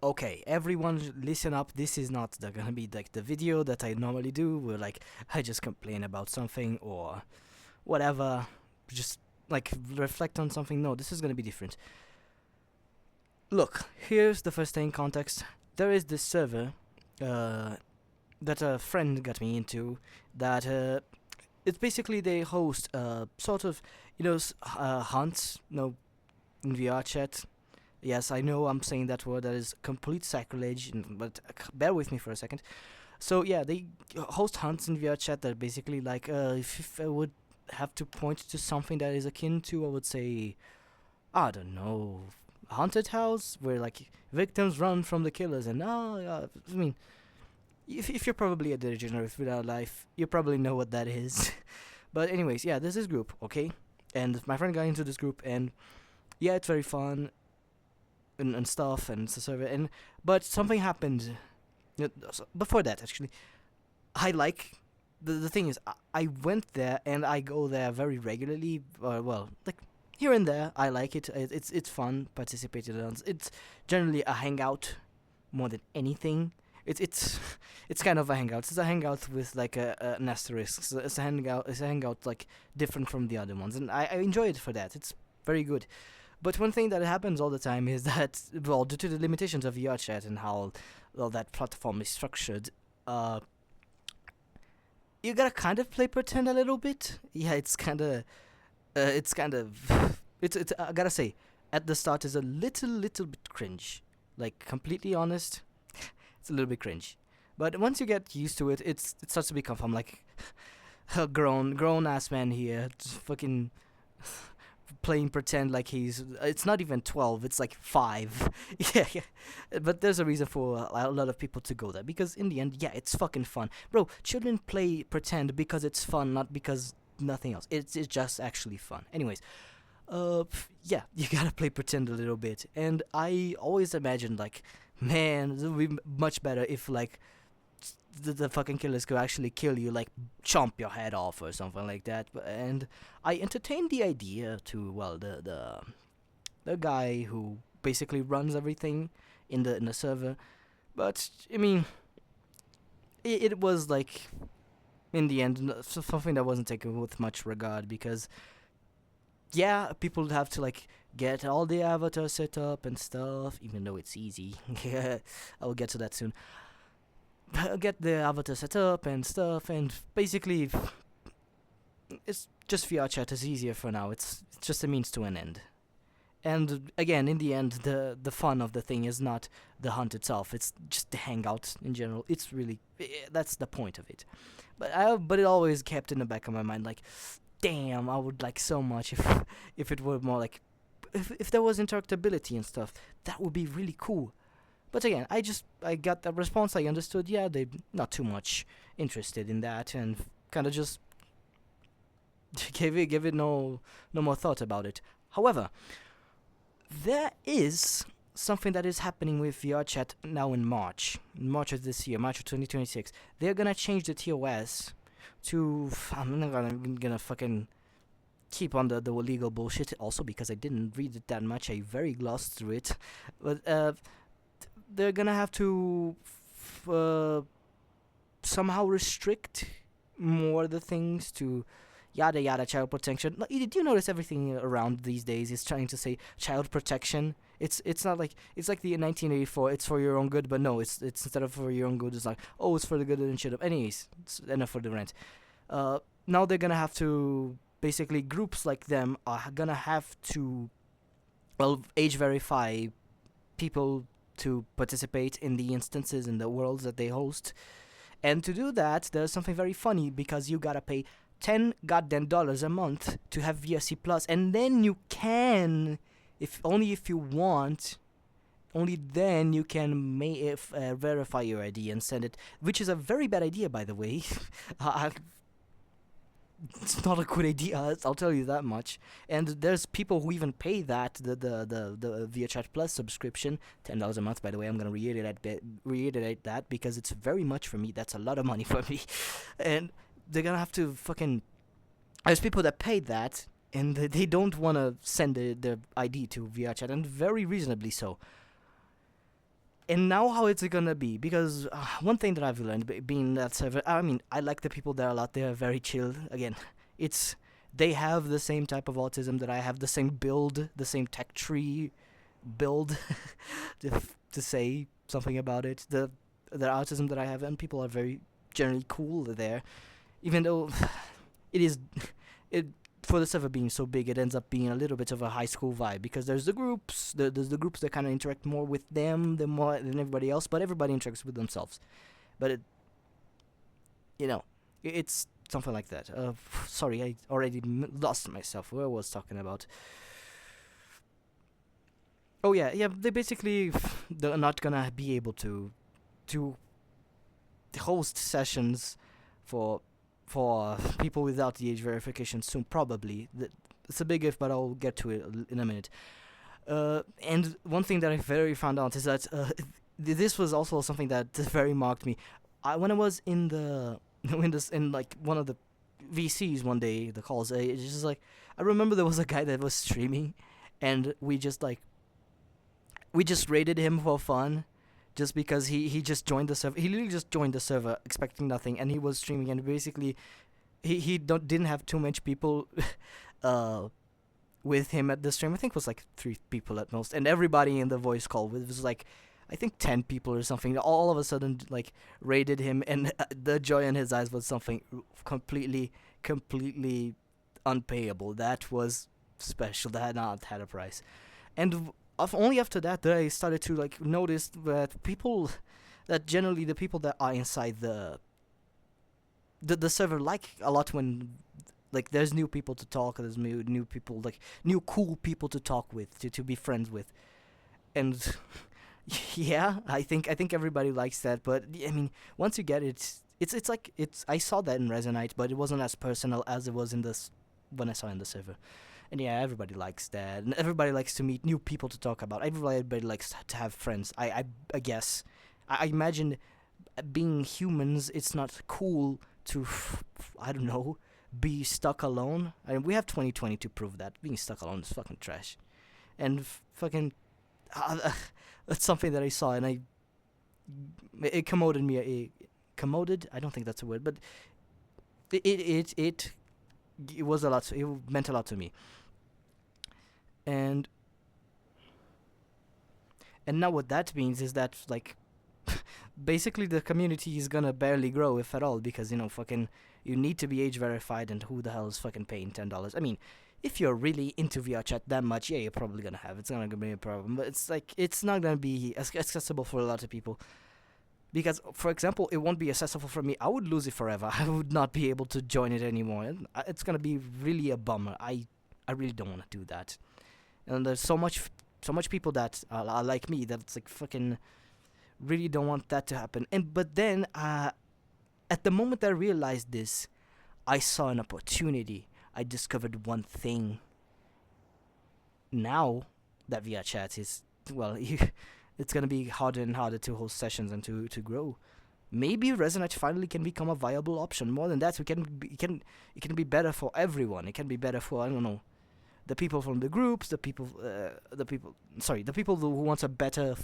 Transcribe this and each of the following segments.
Okay, everyone listen up. This is not gonna be like the video that I normally do where like I just complain about something or whatever, just like reflect on something. No, this is gonna be different. Look, here's the first thing context. There is this server uh, that a friend got me into that it's basically they host sort of hunts, in VR chat. Yes, I know I'm saying that word that is complete sacrilege, but bear with me for a second. So yeah, they host hunts in VR chat that basically like if I would have to point to something that is akin to, I would say, I don't know, haunted house where like victims run from the killers and I mean, if you're probably a degenerate without life, you probably know what that is. But anyways, yeah, there's this group, okay, and my friend got into this group and yeah, it's very fun and stuff and it's a server and but something happened before that actually. I like the thing is I went there and I go there very regularly. Well, like here and there, I like it. It's fun. Participated on. It's generally a hangout more than anything. It's it's kind of a hangout. It's a hangout with like an asterisk. So it's a hangout. It's a hangout like different from the other ones, and I enjoy it for that. It's very good. But one thing that happens all the time is that, well, due to the limitations of VR chat and how well that platform is structured, you gotta kind of play pretend a little bit. Yeah, it's kind of, it's. I gotta say, at the start is a little bit cringe. Like completely honest, it's a little bit cringe. But once you get used to it, it starts to become fun. Like a grown ass man here, just fucking playing pretend like he's it's not even 12, it's like 5. Yeah, yeah, but there's a reason for a lot of people to go there because in the end, yeah, it's fucking fun, bro. Children play pretend because it's fun, not because nothing else. It's just actually fun. Anyways, yeah, you gotta play pretend a little bit, and I always imagined like, man, it would be much better if like the fucking killers could actually kill you, like chomp your head off or something like that. And I entertained the idea to, well, the guy who basically runs everything in the server. But I mean, it was like in the end something that wasn't taken with much regard because yeah, people have to like get all the avatars set up and stuff, even though it's easy. Yeah, I'll get to that soon. Get the avatar set up and stuff, and basically, it's just VR chat is easier for now. It's just a means to an end. And again, in the end, the fun of the thing is not the hunt itself. It's just the hangout in general. It's really that's the point of it. But it always kept in the back of my mind, like, damn, I would like so much if it were more like if there was interactability and stuff. That would be really cool. But again, I got that response. I understood. Yeah, they're not too much interested in that, and kind of just gave it no more thought about it. However, there is something that is happening with VR chat now in March of this year, March of 2026. They're gonna change the TOS to. I'm not gonna fucking keep on the legal bullshit. Also, because I didn't read it that much, I very glossed through it. But they're gonna have to somehow restrict more the things to yada yada child protection. Like, did you notice everything around these days is trying to say child protection? It's not like it's like the 1984. It's for your own good, but no, it's instead of for your own good, it's like, oh, it's for the good and shit up. Anyways, it's enough for the rent. Now they're gonna have to basically groups like them are gonna have to, well, age verify people to participate in the instances in the worlds that they host. And to do that, there's something very funny because you gotta pay $10 a month to have VSC Plus, and then you can, if only if you want, only then you can verify your ID and send it, which is a very bad idea, by the way. It's not a good idea. I'll tell you that much. And there's people who even pay that the ViaChat Plus subscription, $10 a month. By the way, I'm gonna reiterate that because it's very much for me. That's a lot of money for me, and they're gonna have to fucking. There's people that pay that, and they don't wanna send their ID to ViaChat, and very reasonably so. And now how it's gonna be, because one thing that I've learned being that server, I mean, I like the people that are out there, very chill. Again, it's they have the same type of autism that I have, the same build, the same tech tree build, to say something about it. The autism that I have, and people are very generally cool there, even though it is it for the server being so big, it ends up being a little bit of a high school vibe, because there's the groups, there's the groups that kind of interact more with them than more than everybody else, but everybody interacts with themselves. But it, you know, it's something like that. Sorry, I already lost myself. What I was talking about? Oh yeah, yeah. They basically they're not gonna be able to host sessions for people without the age verification soon. Probably. It's a big if, but I'll get to it in a minute. And one thing that I very found out is that this was also something that very marked me. When I was in the in like one of the VCs one day, the calls, it's just like I remember there was a guy that was streaming, and we just raided him for fun, just because he just joined the server. He literally just joined the server expecting nothing, and he was streaming, and basically he didn't have too much people with him at the stream. I think it was like 3 people at most, and everybody in the voice call was like I think 10 people or something. All of a sudden like raided him, and the joy in his eyes was something completely unpayable. That was special. That had not had a price. And only after that I started to like notice that generally the people that are inside the server like a lot when like there's new people to talk, there's new people, like new cool people to talk with, to be friends with. And yeah, I think everybody likes that, but I mean, once you get it, it's like I saw that in Resonite, but it wasn't as personal as it was in this when I saw it in the server. And yeah, everybody likes that, and everybody likes to meet new people to talk about. Everybody likes to have friends. I guess. I imagine being humans, it's not cool to, I don't know, be stuck alone. I mean, we have 2020 to prove that. Being stuck alone is fucking trash. And fucking, that's something that I saw, and it commoded me. Commoded? I don't think that's a word, but it was a lot. It meant a lot to me. And now what that means is that like basically the community is gonna barely grow, if at all, because fucking you need to be age verified, and who the hell is fucking paying $10? I mean, if you're really into VR chat that much, yeah, you're probably gonna have it's gonna be a problem, but it's like it's not gonna be accessible for a lot of people. Because, for example, it won't be accessible for me. I would lose it forever. I would not be able to join it anymore. And it's gonna be really a bummer. I really don't want to do that. And there's so much people that are like me, that's like fucking really don't want that to happen. But then at the moment I realized this, I saw an opportunity. I discovered one thing. Now that VR chat is it's gonna be harder and harder to host sessions and to grow. Maybe Resonate finally can become a viable option. More than that, it can be better for everyone. It can be better for, I don't know, the people from the groups, the people who want a better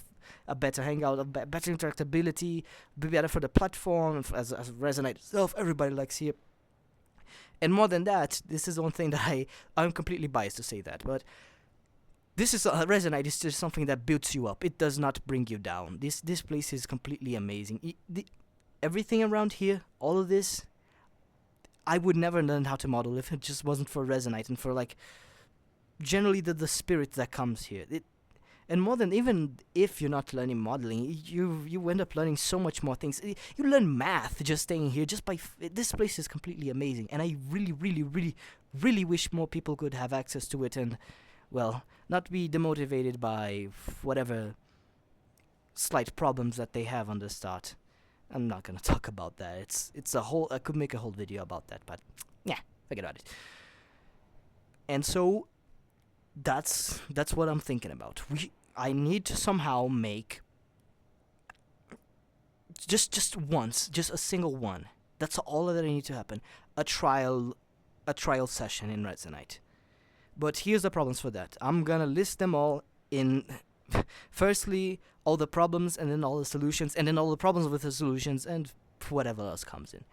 hangout, better interactability, be better for the platform, as Resonate itself. Everybody likes here. And more than that, this is one thing that I'm completely biased to say that, but this is Resonite is just something that builds you up. It does not bring you down. This place is completely amazing. Everything around here, all of this, I would never learn how to model if it just wasn't for Resonite and for like generally the spirit that comes here. And more than, even if you're not learning modeling, you end up learning so much more things. You learn math just staying here. Just by this place is completely amazing, and I really wish more people could have access to it and, well, not be demotivated by whatever slight problems that they have on the start. I'm not gonna talk about that. It's a whole. I could make a whole video about that, but yeah, forget about it. And so that's what I'm thinking about. I need to somehow make just once, just a single one. That's all that I need to happen. A trial session in Resonite. But here's the problems for that. I'm gonna list them all in Firstly, all the problems, and then all the solutions, and then all the problems with the solutions, and whatever else comes in.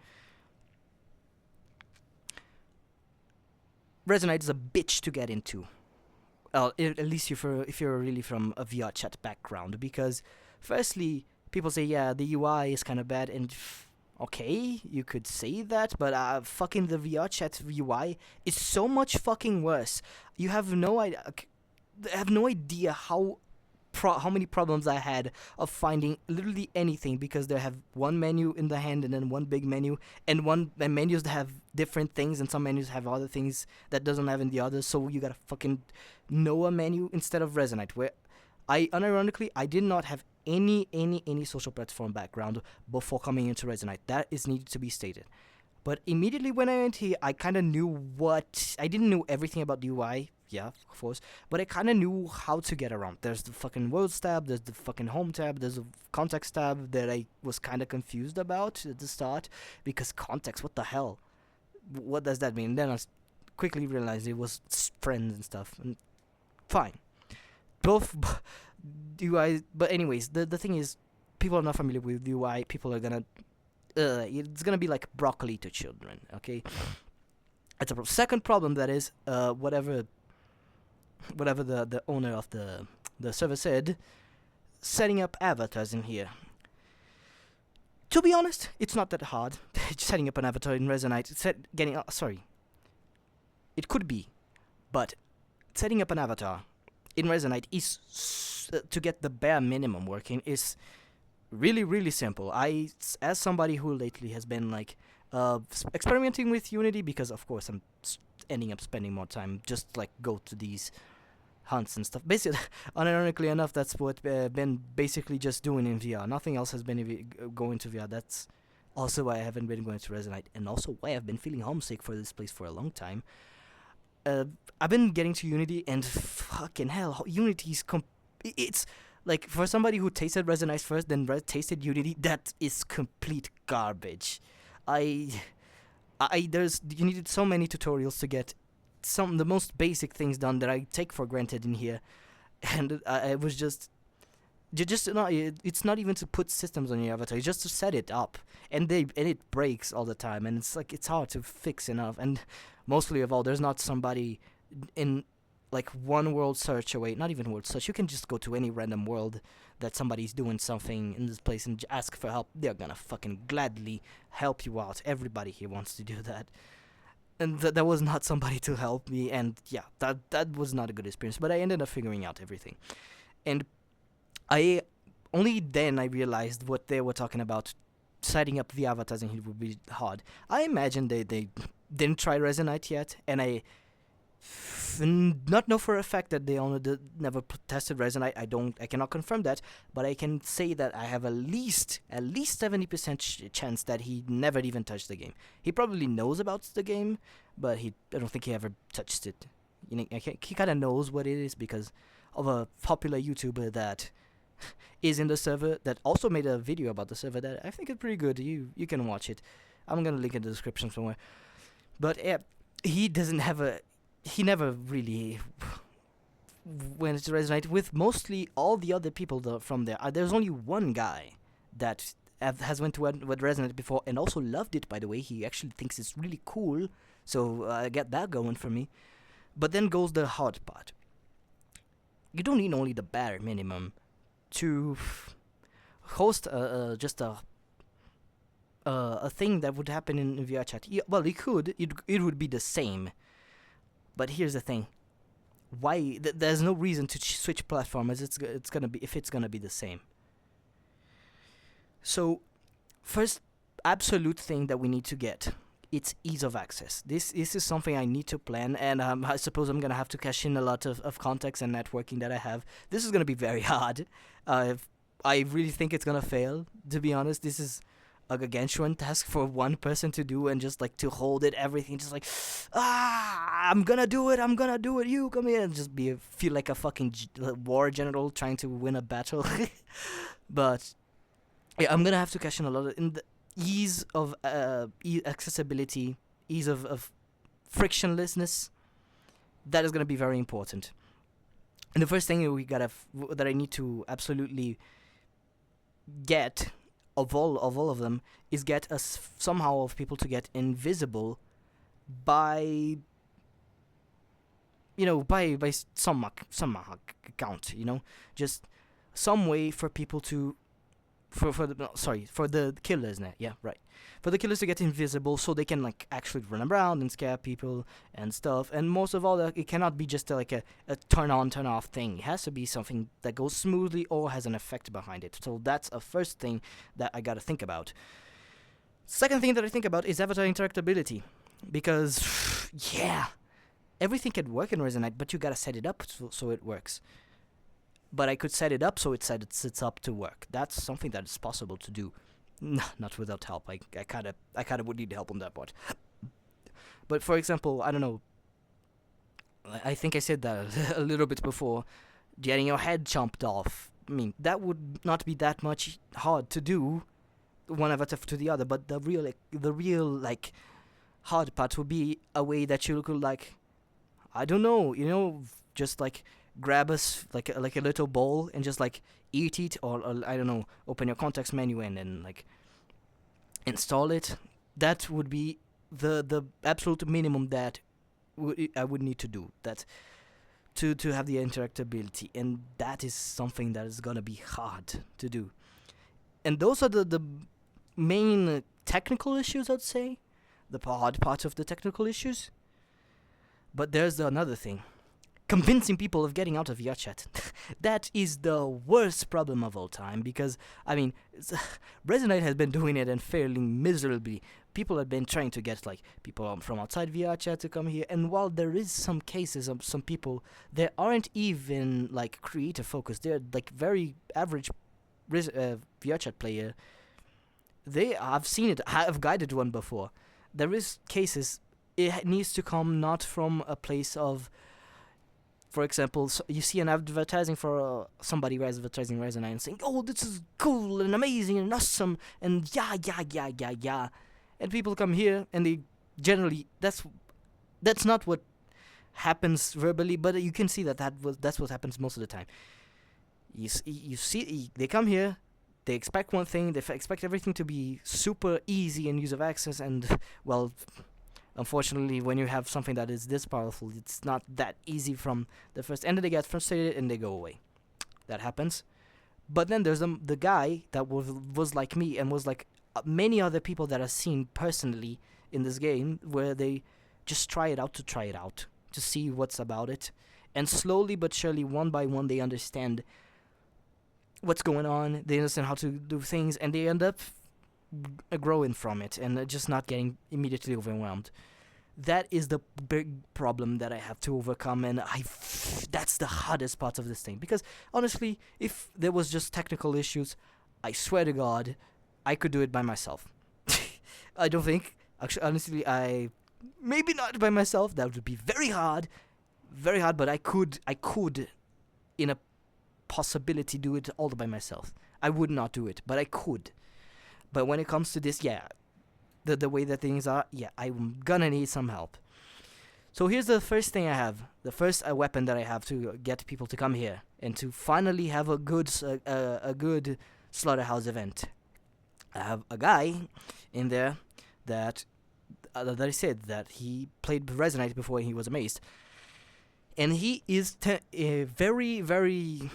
Resonate is a bitch to get into. At least if you're really from a VR chat background, because firstly, people say, yeah, the UI is kind of bad, and okay, you could say that, but fucking the VR chat UI is so much fucking worse. You have no idea. I have no idea how many problems I had of finding literally anything, because they have one menu in the hand and then one big menu, and menus that have different things, and some menus have other things that doesn't have in the others. So you gotta fucking know a menu instead of Resonate. Where unironically, I did not have any social platform background before coming into Resonate. That is needed to be stated. But immediately when I went here, I kind of knew I didn't know everything about the UI, yeah, of course, but I kind of knew how to get around. There's the fucking Worlds tab, there's the fucking Home tab, there's a Context tab that I was kind of confused about at the start, because context, what the hell? What does that mean? Then I quickly realized it was friends and stuff, and fine. Both UI, but anyways, the thing is, people are not familiar with UI, people are gonna it's gonna be like broccoli to children, okay? It's a second problem, that is whatever the owner of the server said, setting up avatars in here. To be honest, it's not that hard. Setting up an avatar in Resonate, it could be, but setting up an avatar in Resonate is to get the bare minimum working is really simple. As somebody who lately has been like experimenting with Unity, because of course I'm ending up spending more time, just like go to these hunts and stuff. Basically, unironically enough, that's what been basically just doing in VR. Nothing else has been going to VR. That's also why I haven't been going to Resonate, and also why I've been feeling homesick for this place for a long time. I've been getting to Unity, and fucking hell, Unity's it's like, for somebody who tasted Resonate first, then tasted Unity, that is complete garbage. You needed so many tutorials to get the most basic things done that I take for granted in here, and I was just not. It's not even to put systems on your avatar; it's just to set it up, and it breaks all the time, and it's hard to fix enough. And mostly of all, there's not somebody in like one world search away, not even world search. You can just go to any random world that somebody's doing something in this place and ask for help. They're gonna fucking gladly help you out. Everybody here wants to do that. And there was not somebody to help me, and yeah, that was not a good experience. But I ended up figuring out everything. And only then I realized what they were talking about. Setting up the avatars in here would be hard. I imagine they didn't try Resonate yet, and I not know for a fact that they never tested Resonate. I cannot confirm that, but I can say that I have at least 70% chance that he never even touched the game. He probably knows about the game, but I don't think he ever touched it. You know, he kind of knows what it is because of a popular YouTuber that is in the server that also made a video about the server that I think is pretty good. You can watch it. I'm gonna link in the description somewhere. But yeah, he never really went to Resonate with mostly all the other people from there. There's only one guy that has went to Resonate before and also loved it, by the way. He actually thinks it's really cool, so I get that going for me. But then goes the hard part. You don't need only the bare minimum to host just a thing that would happen in VR chat. Yeah, well, it could. It would be the same. But here's the thing: why? There's no reason to switch platforms. It's gonna be the same. So, first absolute thing that we need to get, it's ease of access. This is something I need to plan, and I suppose I'm gonna have to cash in a lot of contacts and networking that I have. This is gonna be very hard. I really think it's gonna fail. To be honest, this is a gargantuan task for one person to do, and just like to hold it, everything, just like, I'm gonna do it, you come here, and just feel like a fucking war general trying to win a battle. But yeah, I'm gonna have to cash in a lot in the ease of accessibility, ease of frictionlessness. That is gonna be very important. And the first thing that I need to absolutely get of all of them is get us somehow of people to get invisible by by some account, just some way for people to for the no, sorry for the killers, yeah, right, for the killers to get invisible so they can like actually run around and scare people and stuff. And most of all, it cannot be just a turn on turn off thing. It has to be something that goes smoothly or has an effect behind it. So that's a first thing that I gotta think about. Second thing that I think about is avatar interactability, because yeah, everything can work in Resonate, but you gotta set it up so it works. But I could set it up so it sets up to work. That's something that is possible to do. Not without help. I kind of would need help on that part. But for example, I don't know. I think I said that a little bit before. Getting your head chomped off. I mean, that would not be that much hard to do, one avatar to the other. But the real hard part would be a way that you could I don't know, just grab us like a little bowl and just eat it, or I don't know, open your context menu and then install it. That would be the absolute minimum that I would need to do that to have the interactability, and that is something that is gonna be hard to do. And those are the main technical issues, I'd say, the hard part of the technical issues. But there's another thing. Convincing people of getting out of VRChat. That is the worst problem of all time, because, I mean, Resonate has been doing it and failing miserably. People have been trying to get, people from outside VRChat to come here, and while there is some cases of some people, they aren't even, creative focused. They're, very average VRChat player. I've seen it. I've guided one before. There is cases. It needs to come not from a place of, for example, you see an advertising for somebody who is advertising Resonate and saying, "Oh, this is cool and amazing and awesome," and yeah. And people come here and they generally, that's not what happens verbally, but you can see that's what happens most of the time. You see, they come here, they expect one thing, they expect everything to be super easy in use of access, and, well, unfortunately, when you have something that is this powerful, it's not that easy from the first. And then they get frustrated and they go away. That happens. But then there's the guy that was like me and was like many other people that I've seen personally in this game, where they just try it out, to see what's about it. And slowly but surely, one by one, they understand what's going on. They understand how to do things, and they end up growing from it and just not getting immediately overwhelmed. That is the big problem that I have to overcome, and that's the hardest part of this thing, because honestly, if there was just technical issues, I swear to God, I could do it by myself. I don't think, actually, honestly, maybe not by myself. That would be very hard, but I could in a possibility do it all by myself. I would not do it, but I could. But when it comes to this, the way that things are, I'm gonna need some help. So here's the first thing I have, the first weapon that I have to get people to come here and to finally have a good slaughterhouse event. I have a guy in there that I said that he played Resonate before he was amazed, and he is very, very.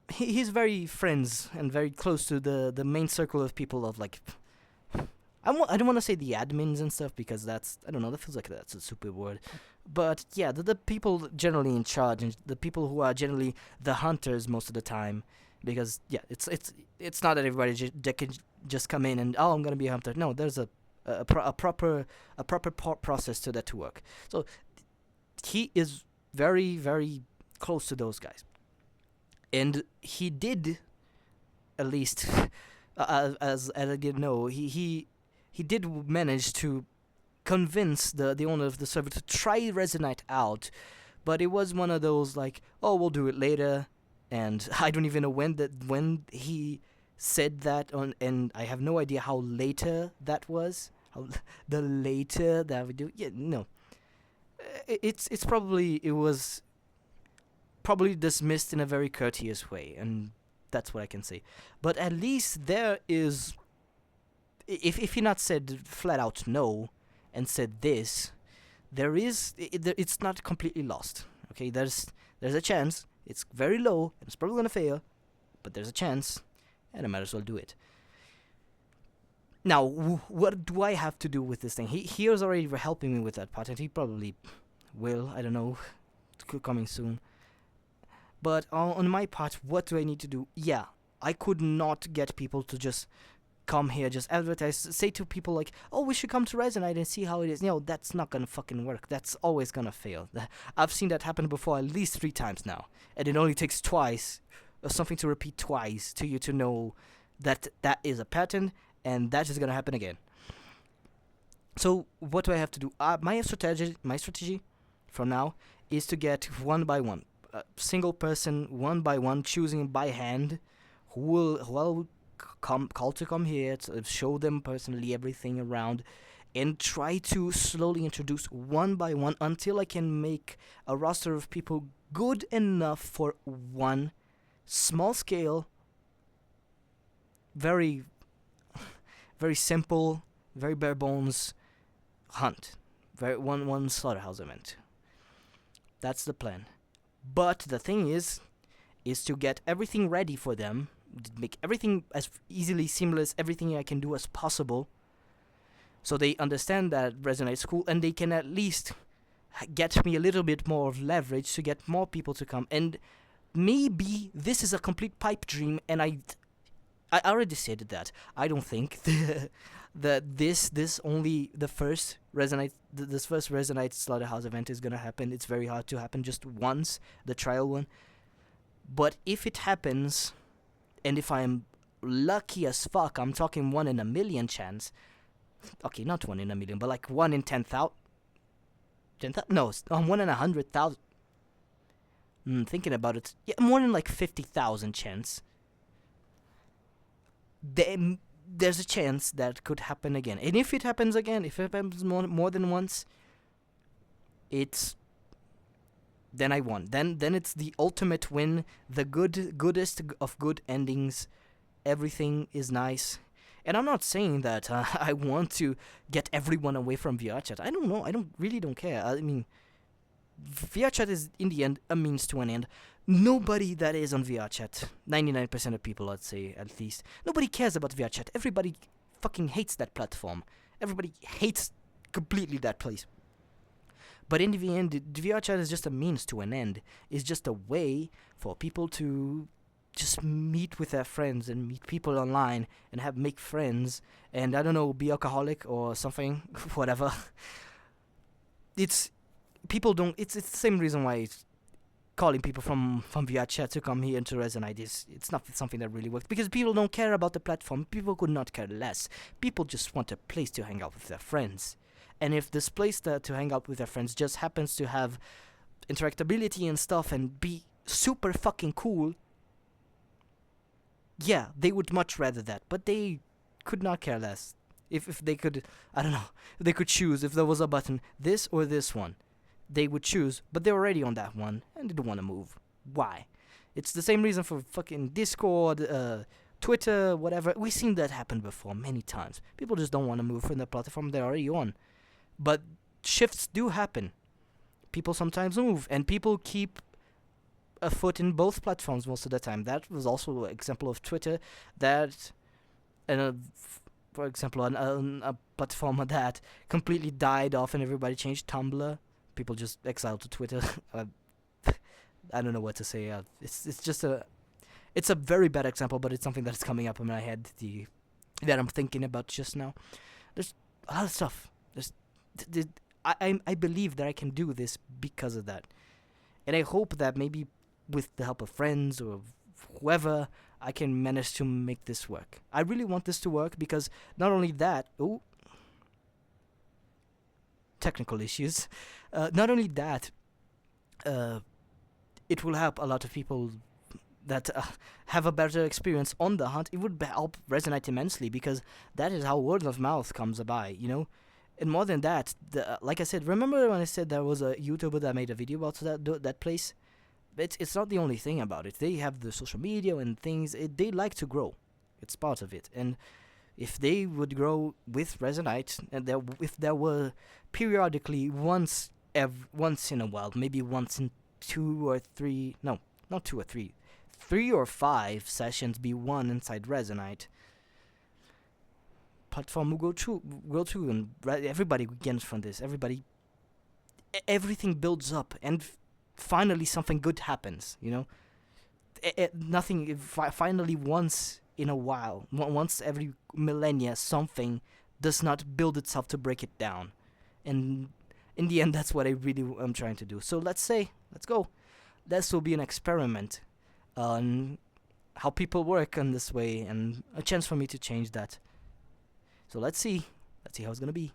He's very friends and very close to the main circle of people of I don't want to say the admins and stuff, because that's, I don't know, that feels like that's a super word. But yeah, the people generally in charge, and the people who are generally the hunters most of the time, because it's not that everybody that can just come in and, oh, I'm gonna be a hunter. No, there's a proper process to that to work. So he is very, very close to those guys. And he did, at least, as I did know, he did manage to convince the owner of the server to try Resonate out, but it was one of those oh, we'll do it later, and I don't even know when he said that, and I have no idea how later that was, the later that we do. Yeah, no, it's probably, it was probably dismissed in a very courteous way, and that's what I can say. But at least there is, if he not said flat out no, and said this, there is, it's not completely lost. Okay, there's a chance. It's very low, and it's probably gonna fail, but there's a chance, and I might as well do it. Now, what do I have to do with this thing? He was already helping me with that part, and he probably will. I don't know, coming soon. But on my part, what do I need to do? Yeah, I could not get people to just come here, just advertise, say to people like, oh, we should come to Resonate and see how it is. That's not gonna fucking work. That's always gonna fail. I've seen that happen before at least 3 times now. And it only takes twice, or something to repeat twice, to you to know that that is a pattern, and that is gonna happen again. So what do I have to do? My strategy from now is to get one by one, single person, one by one, choosing by hand, who will call to come here, to show them personally everything around, and try to slowly introduce one by one until I can make a roster of people good enough for one small scale, very, very simple, very bare bones hunt. One slaughterhouse event. That's the plan. But the thing is to get everything ready for them, make everything as easily seamless, everything I can do as possible, so they understand that Resonate's cool, and they can at least get me a little bit more of leverage to get more people to come. And maybe this is a complete pipe dream, and I already said that I don't think that this only the first Resonate this first Resonate Slaughterhouse event is gonna happen. It's very hard to happen just once, the trial one. But if it happens, and if I'm lucky as fuck, I'm talking 1 in a million chance. Okay, not 1 in a million, but like 1 in 10,000. 10,000? No, 1 in 100,000. Thinking about it, yeah, more than like 50,000 chance. There's a chance that could happen again. And if it happens again, if it happens more than once, then I won. Then it's the ultimate win, the goodest of good endings. Everything is nice. And I'm not saying that I want to get everyone away from VRChat. I don't know. I don't care. I mean, VRChat is, in the end, a means to an end. Nobody that is on VRChat, 99% of people, I'd say, at least, nobody cares about VRChat. Everybody fucking hates that platform. Everybody hates completely that place. But in the end, VRChat is just a means to an end. It's just a way for people to just meet with their friends and meet people online and make friends and, I don't know, be alcoholic or something, whatever. It's the same reason why it's calling people from VRChat to come here to Resonate. It's not something that really works, because people don't care about the platform. People could not care less. People just want a place to hang out with their friends. And if this place to hang out with their friends just happens to have interactability and stuff and be super fucking cool, yeah, they would much rather that. But they could not care less. If they could, I don't know, if they could choose, if there was a button, this or this one, they would choose, but they're already on that one, and they don't want to move. Why? It's the same reason for fucking Discord, Twitter, whatever. We've seen that happen before many times. People just don't want to move from the platform they're already on. But shifts do happen. People sometimes move, and people keep a foot in both platforms most of the time. That was also an example of Twitter, that, for example, a platform that completely died off and everybody changed. Tumblr. People just exiled to Twitter. I don't know what to say. It's a very bad example, but it's something that's coming up in my head that I'm thinking about just now. There's a lot of stuff. I believe that I can do this because of that, and I hope that maybe with the help of friends or whoever, I can manage to make this work. I really want this to work because not only that, technical issues. Not only that, it will help a lot of people that have a better experience on the hunt. It would help Resonate immensely, because that is how word of mouth comes by, you know? And more than that, like I said, remember when I said there was a YouTuber that made a video about that place? it's not the only thing about it. They have the social media and things. They like to grow. It's part of it. And if they would grow with Resonite, and if there were periodically once in a while, maybe once in 2 or 3, no, not 2 or 3, 3 or 5 sessions be one inside Resonite, platform will go through, and everybody gains from this. Everything builds up, and finally something good happens. Nothing. Finally, once in a while, once every millennia, something does not build itself to break it down, and in the end, that's what I really am trying to do. So let's go. This will be an experiment on how people work in this way, and a chance for me to change that. So let's see how it's gonna be.